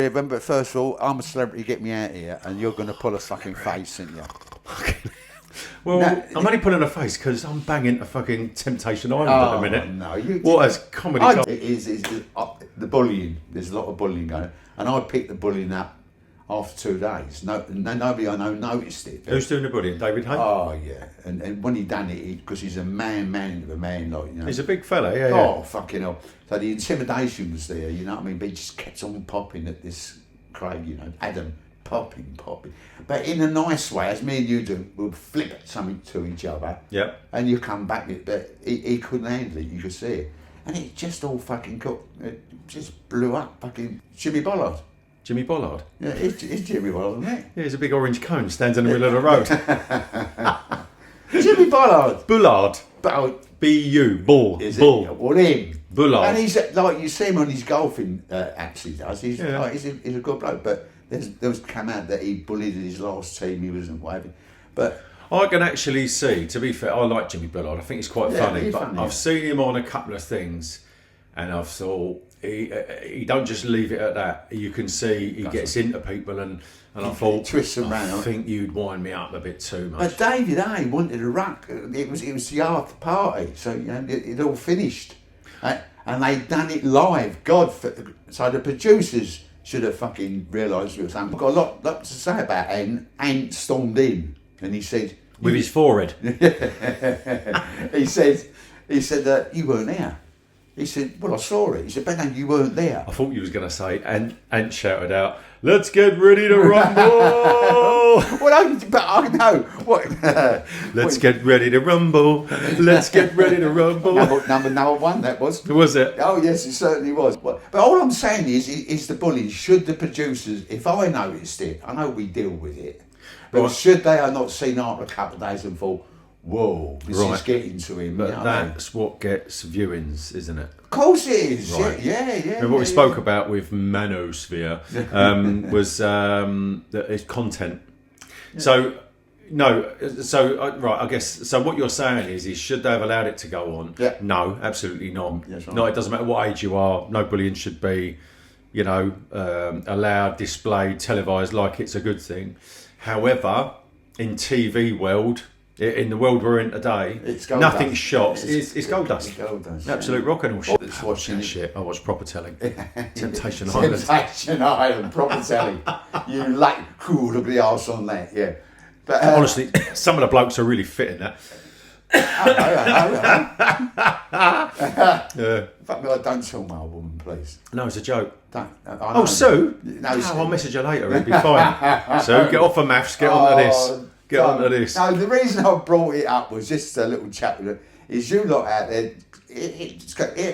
Remember, first of all, I'm a celebrity, get me out of here, and you're going to pull a fucking face, aren't you? Well, No, I'm only pulling a face because I'm banging a fucking Temptation Island at the minute. No, what has comedy? It is the bullying. There's a lot of bullying going, and I picked the bullying up after 2 days. Nobody I know noticed it. Who's doing the bullying? David Hay? Oh yeah, and when he done it, because he's a man of a man, like, you know. He's a big fella, yeah. Oh fucking hell! So the intimidation was there, you know what I mean. But he just kept on popping at this Craig, you know, Adam, popping, but in a nice way, as me and you do. We'll flip something to each other. Yeah. And you come back, but he couldn't handle it. You could see it, and it just all fucking cooked. It just blew up. Fucking Jimmy Bollard. Jimmy Bollard? Yeah, it's Jimmy Bollard, isn't it? Yeah, he's a big orange cone, stands in the middle of the road. Jimmy Bollard. Bullard. B-U, bull. Is bull. it? Well, him. Bullard. And he's like, you see him on his golfing actually does. He's he's a good bloke, but there was come out that he bullied his last team. He wasn't whatever, but. I can actually see, to be fair, I like Jimmy Bullard. I think he's quite funny. He's But funny, I've seen him on a couple of things, and I've thought he don't just leave it at that. You can see he gets into people, and I thought, twists them round. I think you'd wind me up a bit too much. But David A wanted a ruck. It was the after party, so you know it all finished, and they done it live. So the producers should have fucking realised it was something. I've got a lot to say about it. Ant stormed in, and he said with his forehead. he said that you weren't there. He said, well, I saw it. He said, but no, you weren't there. I thought you was going to say, and shouted out, let's get ready to rumble. Well, but I know. What? Let's get ready to rumble. Let's get ready to rumble. Number one, that was. Was it? Oh, yes, it certainly was. But all I'm saying is the bullies, should the producers, if I noticed it, I know we deal with it, but should they have not seen after a couple of days and thought, whoa, this is getting to him. But you know that's what gets viewings, isn't it? Of course it is. Right. Yeah. Remember what we spoke about with Manosphere was that it's content. Yeah. So, no, right, I guess, so what you're saying is should they have allowed it to go on? Yeah. No, absolutely not. Yes, right. No, it doesn't matter what age you are, no bullying should be, allowed, displayed, televised like it's a good thing. However, in TV world, in the world we're in today, nothing shocks. It's gold dust. It's gold dust. Absolute rock and roll shit. It's watching shit. I watch proper telly. Temptation Island. Temptation Island, proper telly. You like, look at the arse on that, yeah. But honestly, some of the blokes are really fit in that. Fuck me, don't tell my woman, please. No, it's a joke. Don't. Sue? No, I'll message her later. It'll be fine. So get off of maths. Get onto this. Get onto this. No, the reason I brought it up was just a little chat with her. Is you lot out there, hit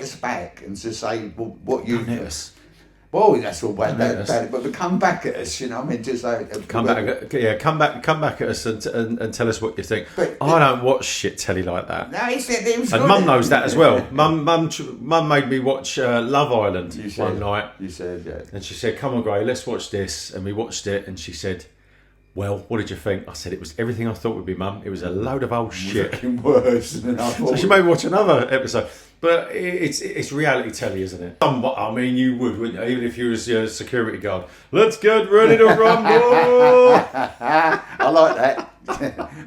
us back and to say what you hit us. Well, that's all bad, but come back at us, you know what I mean? Just like come back at us and tell us what you think. But I don't watch shit telly like that. No, it was and Mum knows that as well. Mum made me watch Love Island one night. You said, yeah. And she said, "Come on, Gray, let's watch this." And we watched it, and she said, "Well, what did you think?" I said, "It was everything I thought would be, Mum. It was a load of old shit." Worse than I thought. So she made me watch another episode. But it's reality telly, isn't it? I mean, you would, wouldn't you? Even if you was a security guard. Let's get ready to rumble. I like that.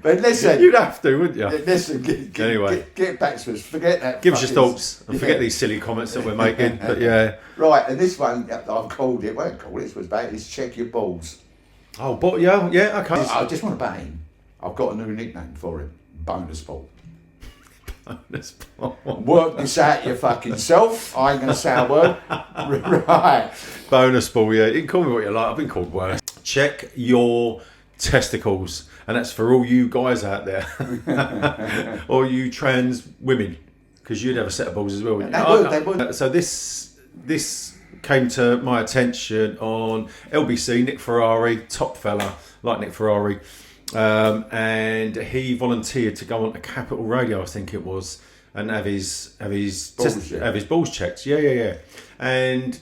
But listen, you'd have to, wouldn't you? Listen, get back to us. Forget that. Give us your thoughts and forget these silly comments that we're making. But yeah, right. And this one, I've called it. Well, this was about is check your balls. Oh, but yeah, okay. I just want to bang. I've got a new nickname for him. Bonus ball. Bonus ball. Work this out your fucking self. I ain't going to say a word. Right. Bonus ball, yeah. You can call me what you like. I've been called worse. Check your testicles. And that's for all you guys out there. Or you trans women. Because you'd have a set of balls as well, wouldn't you? They would. So this came to my attention on LBC. Nick Ferrari, top fella, like Nick Ferrari. And he volunteered to go on to Capital Radio, I think it was, and have his balls checked. Yeah. And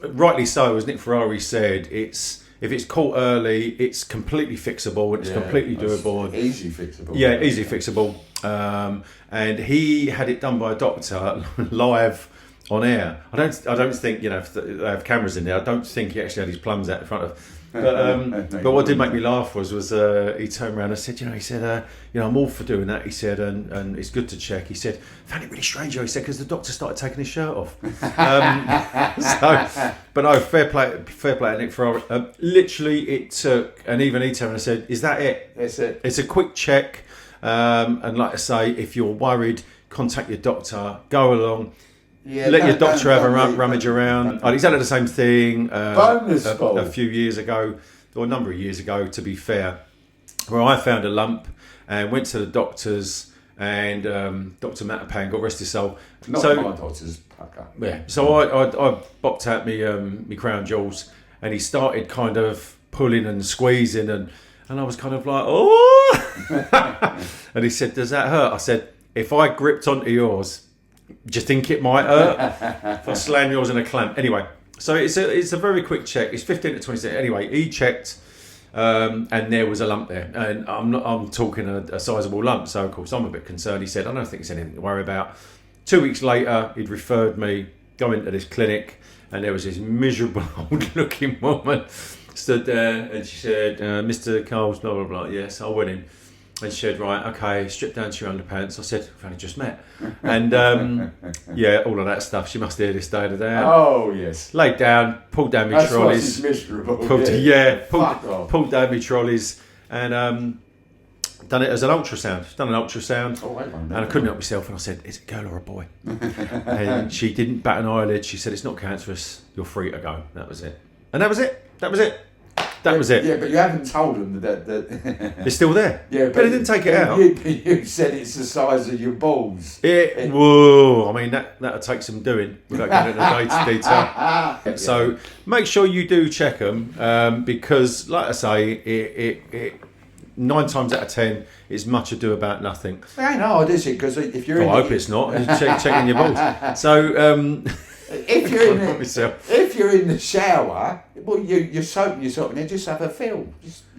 rightly so, as Nick Ferrari said, if it's caught early, it's completely fixable and it's completely doable. Easy fixable. Yeah, easy fixable. And he had it done by a doctor live on air. I don't think, you know, if they have cameras in there, I don't think he actually had his plums out in front of. But what did make me laugh was he turned around and said, you know, I'm all for doing that. He said, and it's good to check. He said, found it really strange. He said, because the doctor started taking his shirt off. But no, fair play to Nick Ferrari. Literally, it took, and even he turned around and said, is that it? That's it. It's a quick check. And like I say, if you're worried, contact your doctor, go along. Yeah, Let your doctor have a rummage around. He's had the same thing a few years ago, or a number of years ago, to be fair, where I found a lump and went to the doctors, and Dr. Matapan, God rest his soul. Not my doctor's pucker. Yeah. So I bopped out me crown jewels, and he started kind of pulling and squeezing, and I was kind of like, oh. And he said, does that hurt? I said, if I gripped onto yours, do you think it might hurt? If I slam yours in a clamp. Anyway, so it's a very quick check. It's 15 to 20 seconds. Anyway, he checked, and there was a lump there, and I'm talking a sizable lump. So of course I'm a bit concerned. He said, I don't think it's anything to worry about. 2 weeks later, he'd referred me, go into this clinic, and there was this miserable old-looking woman stood there, and she said, Mr. Coles, blah blah blah. Yes, I went in. And she said, right, okay, strip down to your underpants. I said, we've only just met. And, yeah, all of that stuff. She must hear this day to day. Oh, yes. Laid down, pulled down my trolleys. That's miserable. Pulled down my trolleys and done it as an ultrasound. Done an ultrasound. Oh, wait, and I couldn't help myself. And I said, is it a girl or a boy? And she didn't bat an eyelid. She said, it's not cancerous. You're free to go. That was it. And that was it. That was it. That was it. Yeah, but you haven't told them that it's still there. Yeah, but they didn't take it out. You said it's the size of your balls. Whoa! I mean, that'll take some doing without getting into detail. So make sure you do check them because, like I say, it 9 times out of 10 is much ado about nothing. It ain't hard, is it? Because if you're, I hope it's not. Checking your balls. So. If you're in the shower, well, you soap yourself and then just have a feel.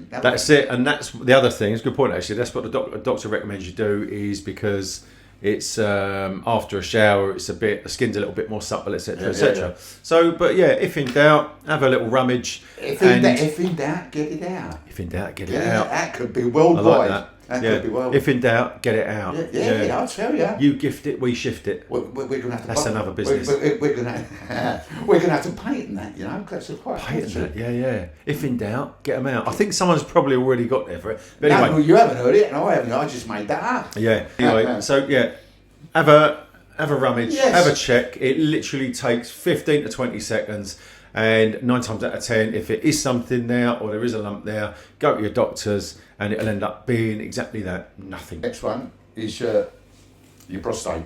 That's it, and that's the other thing. It's a good point actually. That's what the doctor recommends you do, is because it's after a shower, the skin's a little bit more supple, etc., etc. So, but yeah, if in doubt, have a little rummage. If in doubt, get it out. If in doubt, get it out. That could be worldwide. I like that. Could be worldwide. If in doubt, get it out. Yeah, I'll tell you. You gift it, we shift it. We're gonna have to. That's another business. We're gonna have to patent that, you know. That's quite patent that. Yeah. If in doubt, get them out. I think someone's probably already got there for it. But anyway, no, you haven't heard it, and I haven't. I just made that up. Yeah. Anyway, so yeah, have a rummage, have a check. It literally takes 15 to 20 seconds. And 9 times out of 10, if it is something there or there is a lump there, go to your doctors and it'll end up being exactly that, nothing. Next one is your prostate.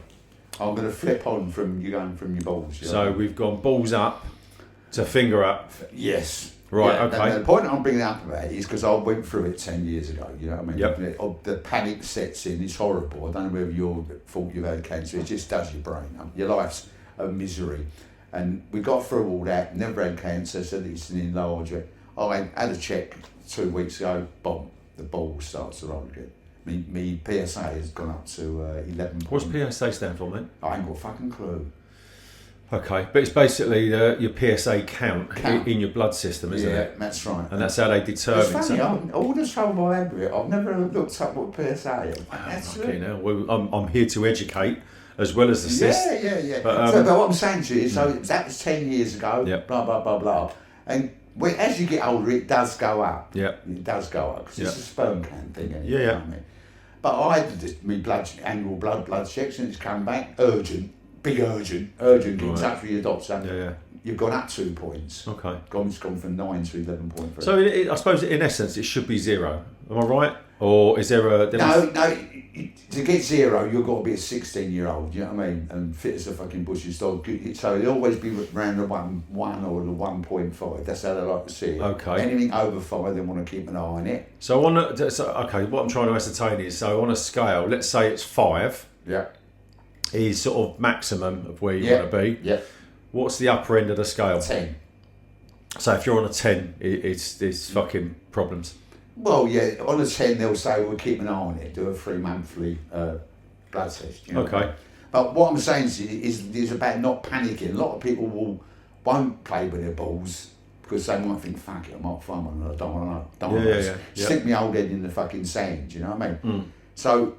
I'm going to flip on from you going from your balls. So we've gone balls up to finger up. Yes. Right, okay. And the point I'm bringing up about it is because I went through it 10 years ago, you know what I mean? Yep. The panic sets in, it's horrible. I don't know whether you're thought you've had cancer, it just does your brain up. Your life's a misery. And we got through all that, never had cancer, so it's an enlarger. I had a check 2 weeks ago, boom, the ball starts to roll again. Me PSA has gone up to 11. What's PSA stand for, mate? I ain't got a fucking clue. Okay, but it's basically your PSA count in your blood system, isn't it? Yeah, that's right. And that's how they determine. It's funny, all the trouble I had with it, I've never looked up what PSA is. Okay, now I'm here to educate as well as assist. Yeah. But what I'm saying to you is, so that was 10 years ago, blah, blah, blah, blah. And as you get older, it does go up. Yeah. It does go up, because it's a sperm count thing. Anyway, yeah. You know what I mean? But I did my annual blood checks, and it's come back urgent. Get in touch with your doctor. Yeah. You've gone up 2 points. Okay. It's gone from 9 to 11.3. So I suppose in essence it should be 0. Am I right? Or is there a... No. To get 0, you've got to be a 16-year-old. You know what I mean? And fit as a fucking bush's dog. So it'll always be around the 1 or the 1.5. That's how they like to see it. Okay. Anything over 5, they want to keep an eye on it. So what I'm trying to ascertain is, so on a scale, let's say it's 5. Yeah. Is sort of maximum of where you want to be. Yeah. What's the upper end of the scale? 10. So if you're on a 10, it's fucking problems. Well, yeah, on a 10 they'll say we'll keep an eye on it, do a 3 monthly blood test. You know? Okay. But what I'm saying is about not panicking. A lot of people won't play with their balls because they might think, fuck it, I might find one, and I don't want to stick my old head in the fucking sand, you know what I mean? So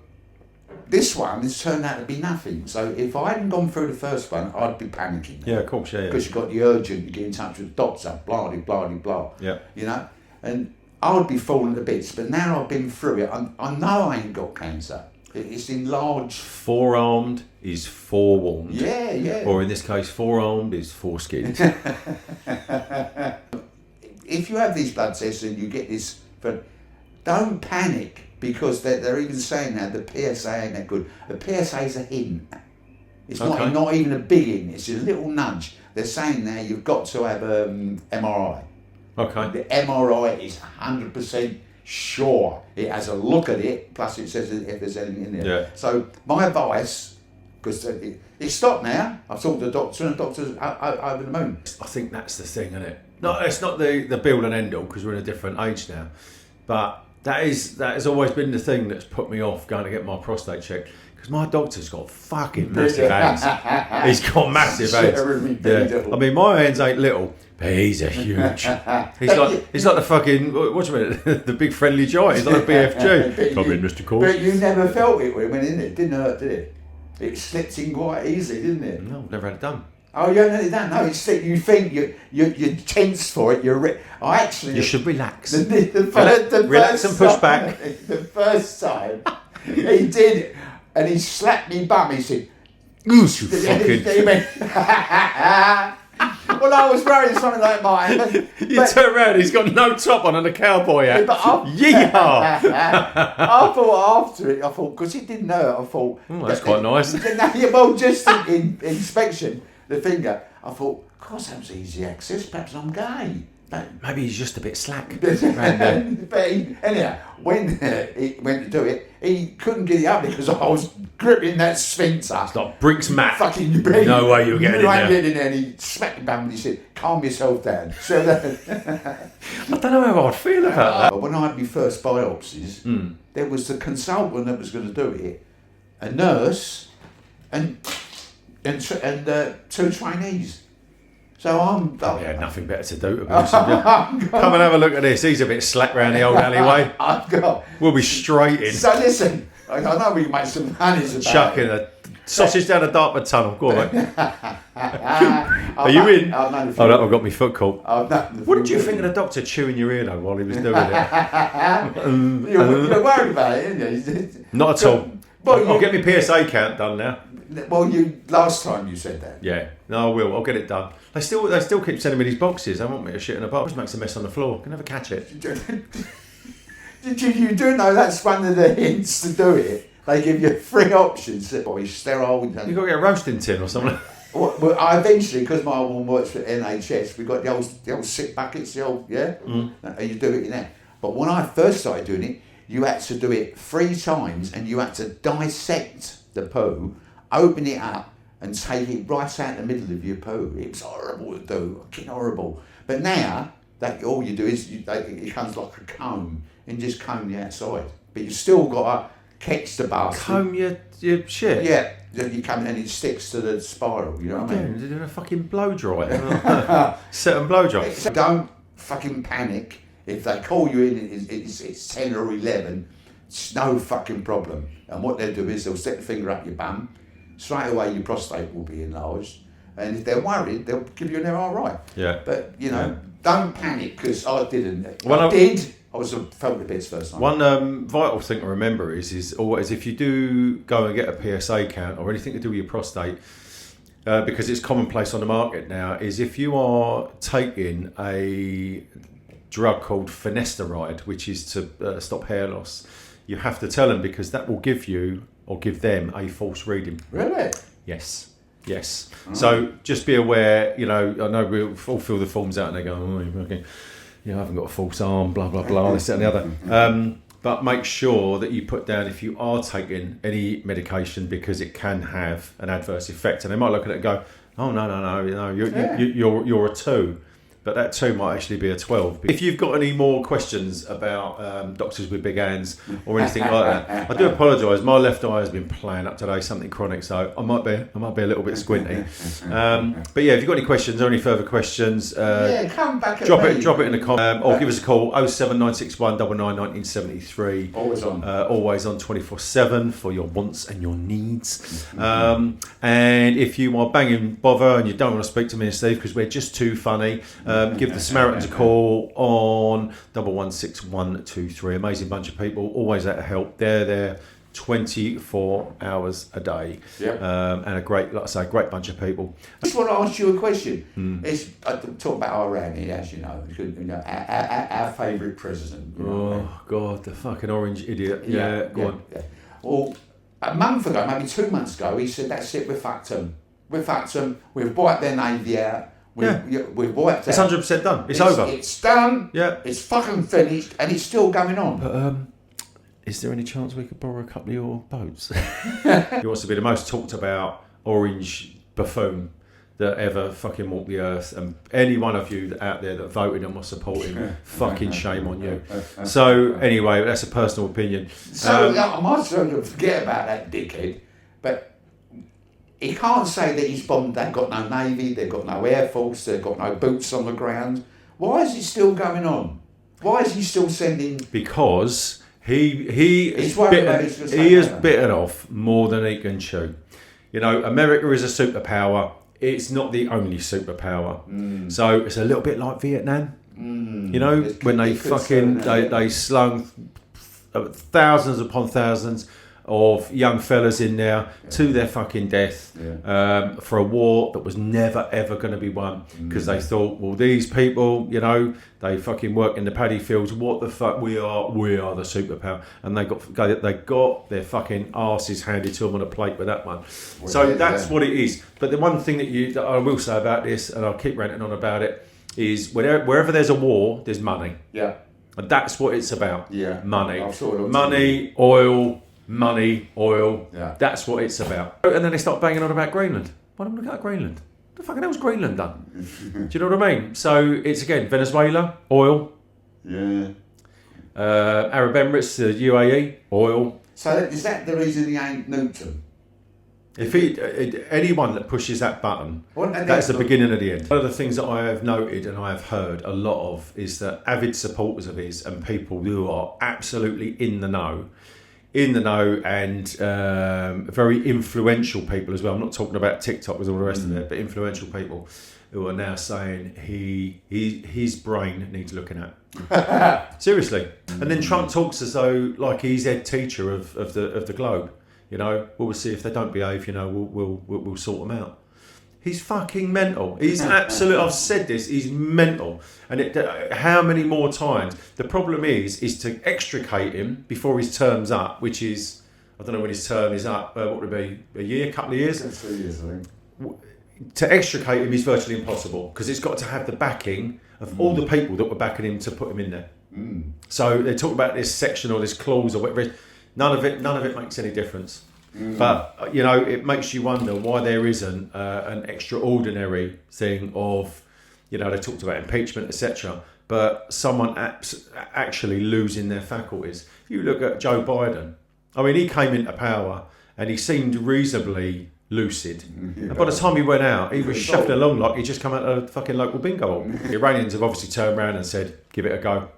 this one has turned out to be nothing. So if I hadn't gone through the first one, I'd be panicking. Yeah, of course, yeah. Because you've got the urgent to get in touch with the doctor, blah, blah, blah, blah. Yeah. You know? And I would be falling to bits, but now I've been through it, I know I ain't got cancer. It's enlarged. Forearmed is forewarned. Yeah, yeah. Or in this case, forearmed is foreskinned. If you have these blood tests and you get this, don't panic, because they're even saying now the PSA ain't that good. The PSA is a hint. It's not even a big hint. It's a little nudge. They're saying now you've got to have MRI. Okay. The MRI is 100% sure. It has a look at it, plus it says if there's anything in there. Yeah. So my advice, because it's stopped now. I've talked to the doctor, and the doctor's over the moon. I think that's the thing, isn't it? No, it's not the be-all and end-all, because we're in a different age now. But that has always been the thing that's put me off going to get my prostate checked. Because my doctor's got fucking massive hands. He's got massive hands. Yeah. I mean, my hands ain't little, but he's a huge. He's like the fucking, what do you mean? The big friendly giant. He's like a BFG. Come in, Mr. Course. But you never felt it when it went in. It didn't hurt, did it? It slipped in quite easy, didn't it? No, never had it done. Oh, you don't know. It's you think you're tense for it. You should relax. Relax and push back. The first time he did it, and he slapped me bum. He said, "Goose, you fucking." He went, well, I was wearing something like mine. You turn around, he's got no top on and a cowboy hat. Yeehaw! I thought after it, because it didn't hurt, I thought... that's quite nice. Well, just in inspection, the finger, I thought, gosh, that was easy access, perhaps I'm gay. Maybe he's just a bit slack. But anyhow, when he went to do it, he couldn't get it up because I was gripping that sphincter. It's like Brink's mat. Fucking no way you're getting in there. Getting in there. And he smacked me bum and he said, calm yourself down. So I don't know how I'd feel about that. But when I had my first biopsies, there was the consultant that was going to do it, a nurse, and two trainees. So I'm... Probably had nothing better to do, to be honest with you. Come and have a look at this. He's a bit slack round the old alleyway. We'll be straight in. So listen, I know we can make some honeys about Chucking a sausage down a Dartford tunnel. Go on, mate. Are you in? I've got my foot caught. What did you think of the doctor chewing your ear though while he was doing it? You're worried about it, aren't you? Not at all. I'll get my PSA count done now. Well, last time you said that. Yeah, no, I will. I'll get it done. They still keep sending me these boxes. They want me to shit in a box. It makes a mess on the floor. I can never catch it. You do know that's one of the hints to do it. They give you 3 options. Boy, sterile. You've got to get a roasting tin or something. Well, I eventually, because my woman works for NHS, we got the old sick buckets, and you do it in there. But when I first started doing it, you had to do it 3 times, and you had to dissect the poo, open it up, and take it right out the middle of your poo. It was horrible to do, fucking horrible. But now, that all you do is, it comes like a comb, and just comb the outside. But you've still got to catch the bastard. Comb your shit? Yeah. You come and it sticks to the spiral, you know what I mean? They're doing a fucking blow dry. Set and blow dry. Don't fucking panic. If they call you in, it's 10 or 11, it's no fucking problem. And what they'll do is they'll stick the finger up your bum, straight away your prostate will be enlarged. And if they're worried, they'll give you an MRI. Yeah. But, don't panic, because I didn't. I was felt the bits first time. One vital thing to remember is always, if you do go and get a PSA count or anything to do with your prostate, because it's commonplace on the market now, is if you are taking a drug called finasteride, which is to stop hair loss, you have to tell them, because that will give you or give them a false reading. Really? Yes. Oh. So just be aware. I know we'll all fill the forms out and they go, okay. I haven't got a false arm, blah, blah, blah, this, that and the other. But make sure that you put down if you are taking any medication, because it can have an adverse effect. And they might look at it and go, oh, no, you're a 2. but that 2 might actually be a 12. If you've got any more questions about doctors with big hands or anything like that, I do apologise. My left eye has been playing up today, something chronic, so I might be a little bit squinty. But yeah, if you've got any questions or any further questions, come back. Drop it in the comments, or give us a call 07961 99 1973. Always on. Always on 24/7 for your wants and your needs. And if you are banging bother and you don't want to speak to me and Steve because we're just too funny, give the Samaritans a call on 116123. Amazing bunch of people, always out to help. They're there 24 hours a day. Yep. And a great, like I say, great bunch of people. I just want to ask you a question. It's I talk about Iran here, as you know. Our favourite president. You know, Oh God, the fucking orange idiot. Yeah, go on. Yeah. Well, a month ago, maybe 2 months ago, he said, "That's it. We fucked them. We fucked them. We've wiped their navy out. We've wiped It's out. 100% done. It's over. It's done. Yeah. It's fucking finished, and it's still going on." But is there any chance we could borrow a couple of your boats? He wants to be the most talked about orange buffoon that ever fucking walked the earth, and any one of you out there that voted him or supported him, fucking shame on you. So anyway, that's a personal opinion. So I might sort of forget about that dickhead, but he can't say that he's bombed. They've got no navy, they've got no air force, they've got no boots on the ground. Why is it still going on? Why is he still sending? Because he is bitten off more than he can chew. You know, America is a superpower. It's not the only superpower. So it's a little bit like Vietnam. You know, when they slung thousands upon thousands of young fellas in there to their fucking death for a war that was never ever going to be won, because they thought, well, these people, you know, they fucking work in the paddy fields. What the fuck? We are the superpower, and they got their fucking asses handed to them on a plate with that one. So that's what it is. But the one thing that I will say about this, and I'll keep ranting on about it, is wherever there's a war, there's money. Yeah. And that's what it's about. Yeah. Money. Money, oil. Yeah. That's what it's about. And then they start banging on about Greenland. Why don't we look at Greenland? What the fucking hell's Greenland done? Do you know what I mean? So it's again Venezuela, oil. Yeah. Arab Emirates, the UAE, oil. So is that the reason he ain't nuked them? If anyone that pushes that button, that's the beginning of the end. One of the things that I have noted and I have heard a lot of is that avid supporters of his and people who are absolutely in the know and very influential people as well. I'm not talking about TikTok with all the rest of it, but influential people who are now saying his brain needs looking at. Seriously. And then Trump talks as though like he's head teacher of the globe. You know, we'll see if they don't behave. You know, we'll sort them out. He's fucking mental. He's absolute. I've said this. He's mental. And how many more times? The problem is to extricate him before his term's up, which is, I don't know when his term is up. What would it be? A year, a couple of years? 2 years, I think. To extricate him is virtually impossible because it's got to have the backing of all the people that were backing him to put him in there. So they talk about this section or this clause or whatever it is. None of it makes any difference. But, you know, it makes you wonder why there isn't an extraordinary thing of, you know, they talked about impeachment, etc. But someone actually losing their faculties. If you look at Joe Biden, I mean, he came into power and he seemed reasonably lucid. And by the time he went out, he was shuffling along like he just come out of a fucking local bingo hall. The Iranians have obviously turned around and said, give it a go.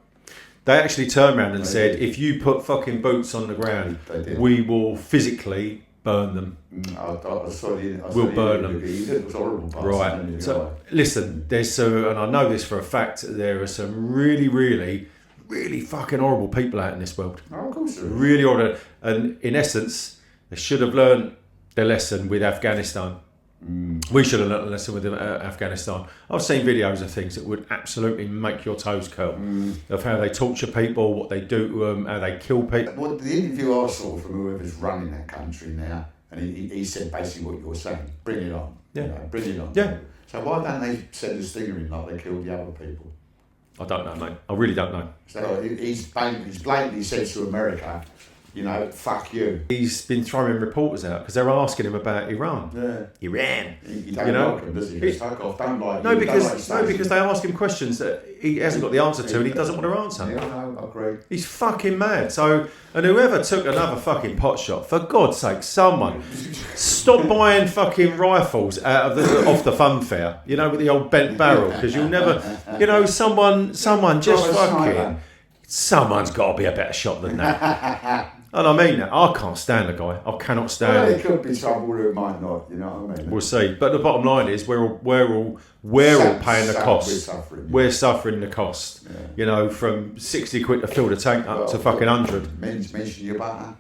They actually turned around and said, if you put fucking boots on the ground, we will physically burn them. We'll burn them. It was horrible. Right. So, listen, there's and I know this for a fact, there are some really, really, really fucking horrible people out in this world. Oh, of course there is. Really horrible. And in essence, they should have learned their lesson with Afghanistan. We should have learned a lesson with Afghanistan. I've seen videos of things that would absolutely make your toes curl of how they torture people, what they do to them, how they kill people. Well, the interview I saw from whoever's running that country now, and he said basically what you're saying: bring it on, Yeah. You know, bring it on. Yeah. So why don't they send a stinger in like they killed the other people? I don't know, mate. I really don't know. So he's blatantly said to America, fuck you. He's been throwing reporters out because they're asking him about Iran. Yeah. Iran. He don't like him, does he? Just fuck off. Don't like No, you. because Don't like because they ask him questions that he hasn't got the answer to and he doesn't want to answer. Yeah, no, I agree. He's fucking mad. So, and whoever took another fucking pot shot, for God's sake, someone stop buying fucking rifles out of off the fun fair. With the old bent barrel, because you'll never. Someone just fucking. Someone's got to be a better shot than that. And I mean that. I can't stand the guy. I cannot stand Well, him. it could be someone who might not. You know what I mean? We'll see. But the bottom line is we're all paying the cost. We're suffering. We're suffering the cost. From 60 quid to fill the tank up to fucking 100. Mention your butter.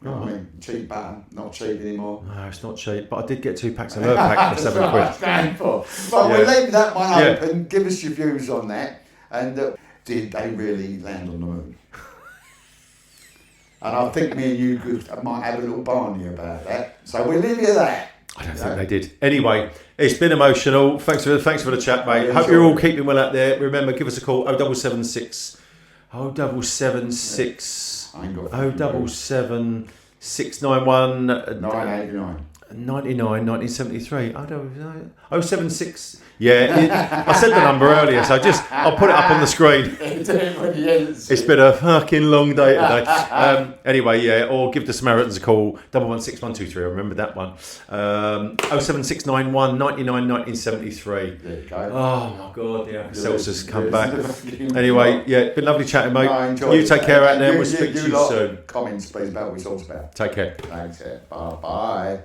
You know what I mean? Cheap butter, not cheap anymore. No, it's not cheap. But I did get 2 packs of Lurpak for 7 quid. I stand for. But we'll leave that one open. Give us your views on that. And did they really land on the moon? And I think me and you might have a little barney about that. So we'll leave you at that. I don't think they did. Anyway, it's been emotional. Thanks for the chat, mate. Yeah, Hope sure. you're all keeping well out there. Remember, give us a call 0776 0776 I ain't got 077 691 989. 1973. I don't know. 076. Yeah, I said the number earlier, so I'll put it up on the screen. It's been a fucking long day today. Anyway, or give the Samaritans a call, 116123. I remember that one. 07691 99 1973. There you go. Oh my God, yeah. Celsius come back. Anyway, been lovely chatting, mate. I enjoyed You it. take care out there. You- We'll speak to you lot soon. Comments, please, about what we talked about. Take care. Thanks. Bye bye.